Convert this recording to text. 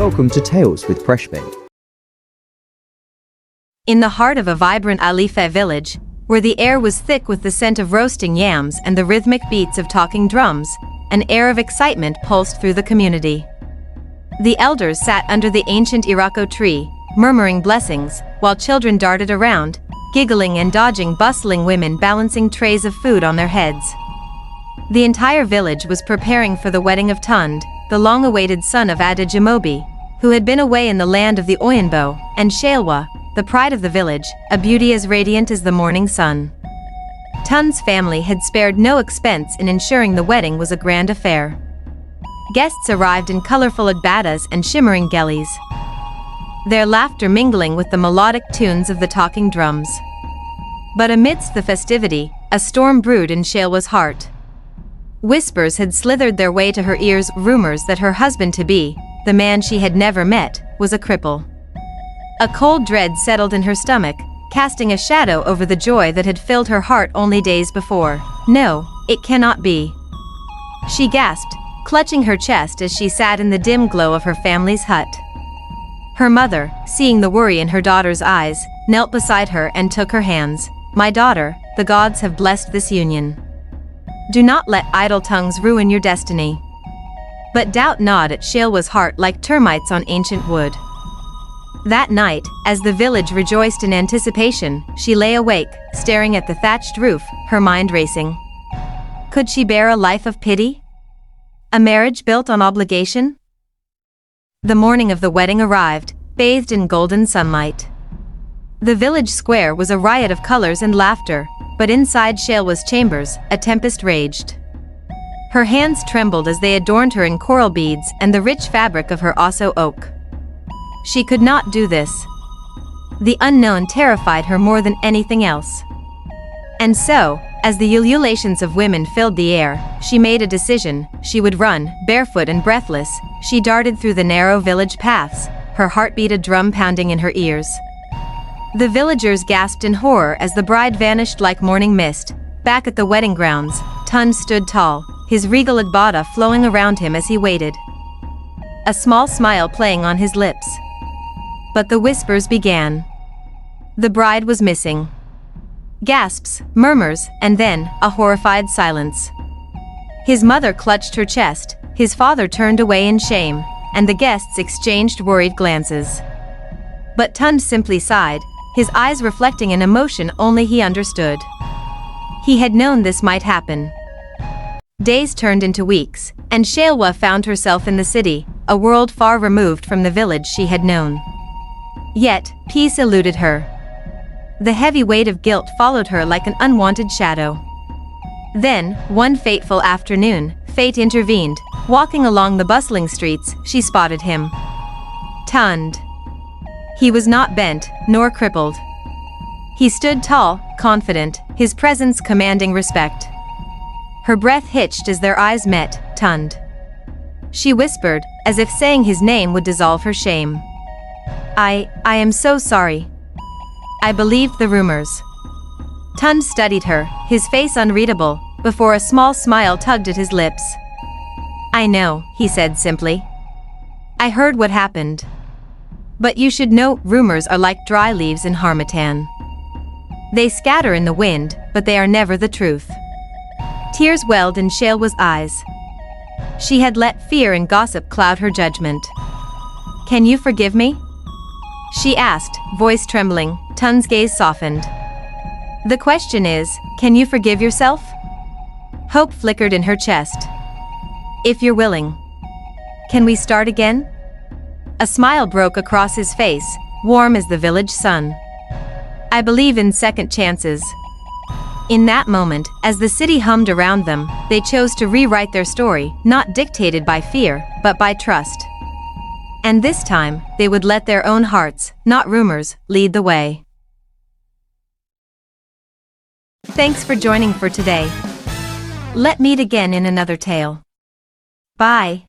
Welcome to Tales with Preshbin. In the heart of a vibrant Alife village, where the air was thick with the scent of roasting yams and the rhythmic beats of talking drums, an air of excitement pulsed through the community. The elders sat under the ancient Irako tree, murmuring blessings, while children darted around, giggling and dodging bustling women balancing trays of food on their heads. The entire village was preparing for the wedding of Tund, the long-awaited son of Adijimobi, who had been away in the land of the Oyinbo, and Shalwa, the pride of the village, a beauty as radiant as the morning sun. Tund's family had spared no expense in ensuring the wedding was a grand affair. Guests arrived in colorful agbadas and shimmering gelis, their laughter mingling with the melodic tunes of the talking drums. But amidst the festivity, a storm brewed in Shalwa's heart. Whispers had slithered their way to her ears, rumors that her husband-to-be, the man she had never met, was a cripple. A cold dread settled in her stomach, casting a shadow over the joy that had filled her heart only days before. No, it cannot be. She gasped, clutching her chest as she sat in the dim glow of her family's hut. Her mother, seeing the worry in her daughter's eyes, knelt beside her and took her hands. "My daughter, the gods have blessed this union. Do not let idle tongues ruin your destiny." But doubt gnawed at Shalwa's heart like termites on ancient wood. That night, as the village rejoiced in anticipation, she lay awake, staring at the thatched roof, her mind racing. Could she bear a life of pity? A marriage built on obligation? The morning of the wedding arrived, bathed in golden sunlight. The village square was a riot of colors and laughter, but inside Shalwa's chambers, a tempest raged. Her hands trembled as they adorned her in coral beads and the rich fabric of her osso oak. She could not do this. The unknown terrified her more than anything else. And so, as the ululations of women filled the air, she made a decision. She would run, barefoot and breathless. She darted through the narrow village paths, her heartbeat a drum pounding in her ears. The villagers gasped in horror as the bride vanished like morning mist. Back at the wedding grounds, Tund stood tall, his regal agbada flowing around him as he waited, a small smile playing on his lips. But the whispers began. The bride was missing. Gasps, murmurs, and then, a horrified silence. His mother clutched her chest, his father turned away in shame, and the guests exchanged worried glances. But Tund simply sighed, his eyes reflecting an emotion only he understood. He had known this might happen. Days turned into weeks, and Shalwa found herself in the city, a world far removed from the village she had known. Yet, peace eluded her. The heavy weight of guilt followed her like an unwanted shadow. Then, one fateful afternoon, fate intervened. Walking along the bustling streets, she spotted him. Tund. He was not bent, nor crippled. He stood tall, confident, his presence commanding respect. Her breath hitched as their eyes met. "Tund." She whispered, as if saying his name would dissolve her shame. I am so sorry. I believed the rumors." Tund studied her, his face unreadable, before a small smile tugged at his lips. "I know," he said simply. "I heard what happened. But you should know, rumors are like dry leaves in harmattan. They scatter in the wind, but they are never the truth." Tears welled in Shalwa's eyes. She had let fear and gossip cloud her judgment. "Can you forgive me?" she asked, voice trembling. Tund's gaze softened. "The question is, can you forgive yourself?" Hope flickered in her chest. "If you're willing. Can we start again?" A smile broke across his face, warm as the village sun. "I believe in second chances." In that moment, as the city hummed around them, they chose to rewrite their story, not dictated by fear, but by trust. And this time, they would let their own hearts, not rumors, lead the way. Thanks for joining for today. Let's meet again in another tale. Bye.